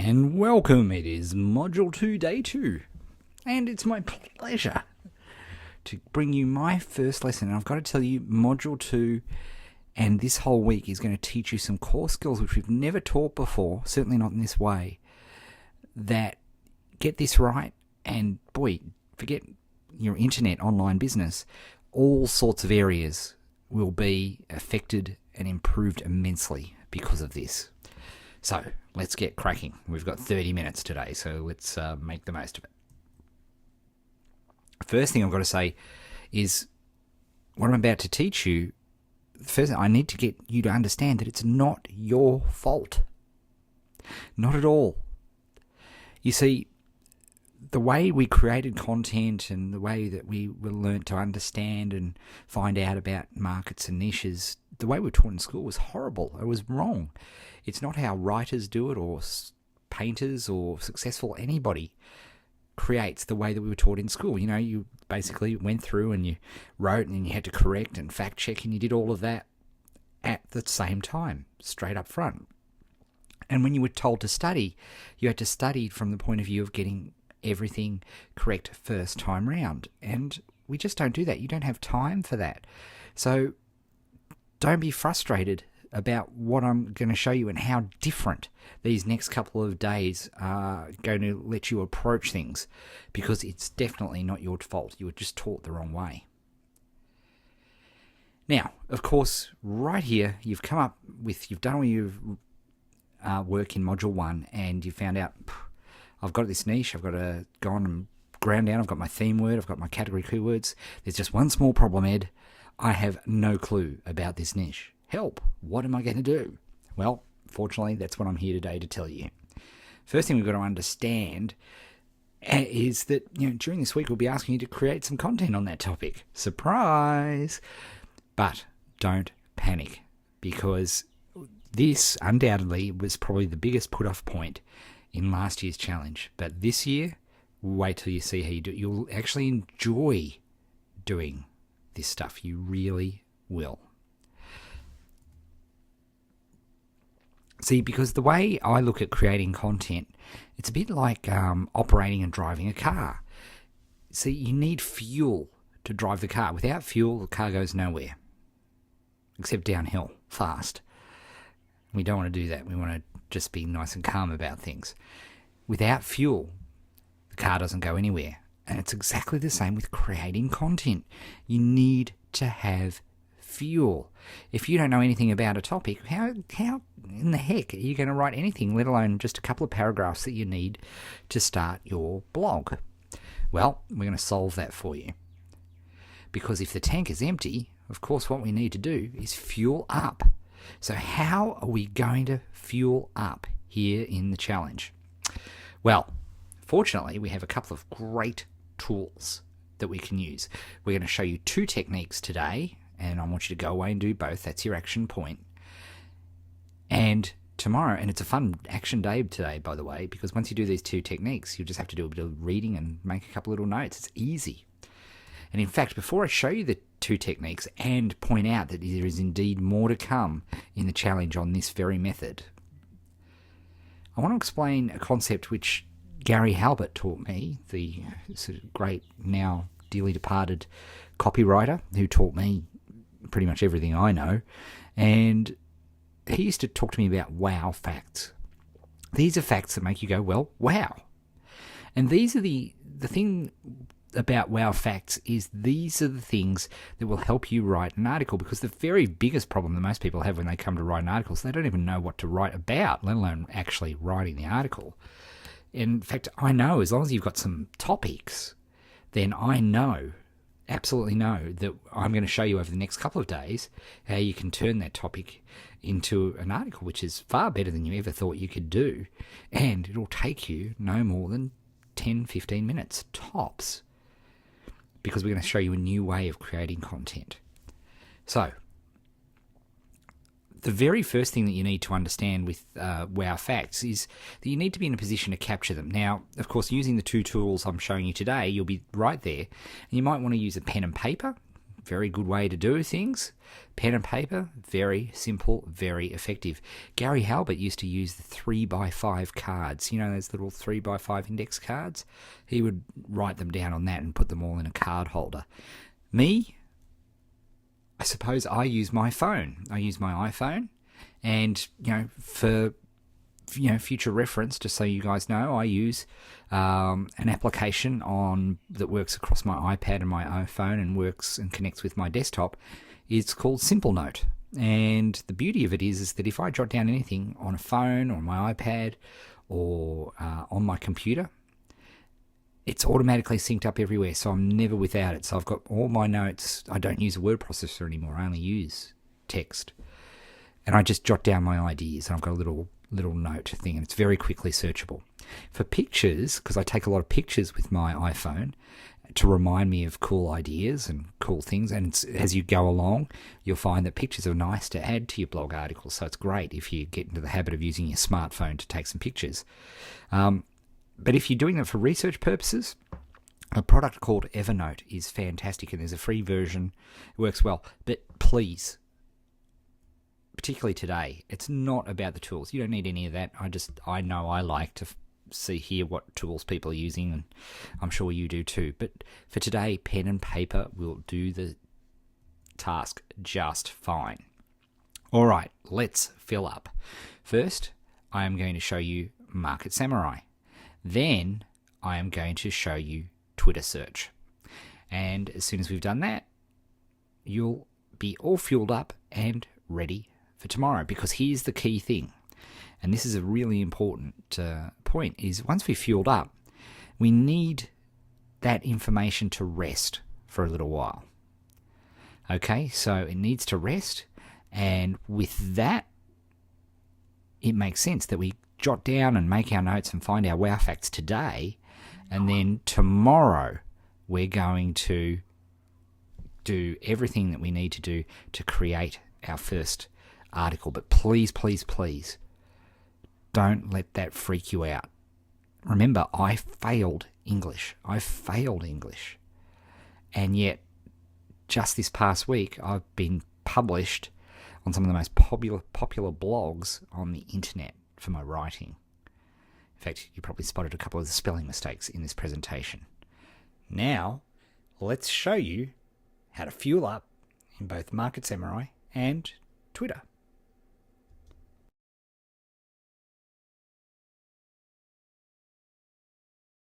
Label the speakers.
Speaker 1: And welcome, it is Module 2, Day 2. And it's my pleasure to bring you my first lesson. And I've got to tell you, Module 2 and this whole week is going to teach you some core skills which we've never taught before, certainly not in this way, that get this right and, boy, forget your internet online business. All sorts of areas will be affected and improved immensely because of this. So, let's get cracking. We've got 30 minutes today, so let's make the most of it. First thing I've got to say is what I'm about to teach you, first I need to get you to understand that it's not your fault. Not at all. You see, the way we created content and the way that we were learnt to understand and find out about markets and niches, the way we were taught in school was horrible. It was wrong. It's not how writers do it, or painters, or successful anybody creates the way that we were taught in school. You know, you basically went through and you wrote and you had to correct and fact check, and you did all of that at the same time, straight up front. And when you were told to study, you had to study from the point of view of getting everything correct first time round. And we just don't do that. You don't have time for that. So don't be frustrated about what I'm going to show you and how different these next couple of days are going to let you approach things, because it's definitely not your fault. You were just taught the wrong way. Now, of course, right here, you've done all your work in Module 1, and you found out, I've got this niche, I've got to go on and ground down, I've got my theme word, I've got my category keywords. There's just one small problem, Ed. I have no clue about this niche. Help, what am I going to do? Well, fortunately, that's what I'm here today to tell you. First thing we've got to understand is that, during this week we'll be asking you to create some content on that topic. Surprise! But don't panic, because this undoubtedly was probably the biggest put-off point in last year's challenge. But this year, wait till you see how you do it. You'll actually enjoy doing this stuff. You really will. See, because the way I look at creating content, it's a bit like operating and driving a car. See, you need fuel to drive the car. Without fuel, the car goes nowhere, except downhill, fast. We don't want to do that. We want to just be nice and calm about things. Without fuel, the car doesn't go anywhere. And it's exactly the same with creating content. You need to have fuel. If you don't know anything about a topic, how in the heck are you going to write anything, let alone just a couple of paragraphs that you need to start your blog? Well, we're going to solve that for you. Because if the tank is empty, of course what we need to do is fuel up. So how are we going to fuel up here in the challenge? Well, fortunately, we have a couple of great tools that we can use. We're going to show you 2 techniques today, and I want you to go away and do both. That's your action point. And tomorrow, and it's a fun action day today, by the way, because once you do these 2 techniques, you'll just have to do a bit of reading and make a couple little notes. It's easy. And in fact, before I show you the 2 techniques and point out that there is indeed more to come in the challenge on this very method, I want to explain a concept which Gary Halbert taught me, the sort of great, now dearly departed copywriter who taught me pretty much everything I know. And he used to talk to me about wow facts. These are facts that make you go, well, wow. And these are the thing about wow facts is these are the things that will help you write an article, because the very biggest problem that most people have when they come to write an article is they don't even know what to write about, let alone actually writing the article. In fact, I know as long as you've got some topics, then I know, absolutely know, that I'm going to show you over the next couple of days how you can turn that topic into an article, which is far better than you ever thought you could do. And it'll take you no more than 10, 15 minutes tops, because we're going to show you a new way of creating content. So, the very first thing that you need to understand with wow facts is that you need to be in a position to capture them. Now, of course, using the 2 tools I'm showing you today, you'll be right there. And you might want to use a pen and paper, very good way to do things. Pen and paper, very simple, very effective. Gary Halbert used to use the 3x5 cards. You know those little 3x5 index cards? He would write them down on that and put them all in a card holder. Me, I suppose I use my phone. I use my iPhone. And, for future reference, just so you guys know, I use an application that works across my iPad and my iPhone and works and connects with my desktop. It's called Simple Note. And the beauty of it is that if I jot down anything on a phone or my iPad or on my computer, it's automatically synced up everywhere, so I'm never without it. So I've got all my notes. I don't use a word processor anymore. I only use text. And I just jot down my ideas, and I've got a little note thing, and it's very quickly searchable. For pictures, because I take a lot of pictures with my iPhone to remind me of cool ideas and cool things, and as you go along, you'll find that pictures are nice to add to your blog articles, so it's great if you get into the habit of using your smartphone to take some pictures. But if you're doing it for research purposes, a product called Evernote is fantastic, and there's a free version. It works well, but please, particularly today, it's not about the tools. You don't need any of that. I know I like to hear what tools people are using, and I'm sure you do too. But for today, pen and paper will do the task just fine. All right, let's fill up. First, I am going to show you Market Samurai. Then I am going to show you Twitter search. And as soon as we've done that, you'll be all fueled up and ready for tomorrow, because here's the key thing, and this is a really important point, is once we're fueled up, we need that information to rest for a little while. Okay, so it needs to rest, and with that, it makes sense that we jot down and make our notes and find our wow facts today, and then tomorrow we're going to do everything that we need to do to create our first article. But please, please, please, don't let that freak you out. Remember, I failed English. And yet, just this past week, I've been published on some of the most popular blogs on the internet for my writing. In fact, you probably spotted a couple of the spelling mistakes in this presentation. Now, let's show you how to fuel up in both Market Samurai and Twitter.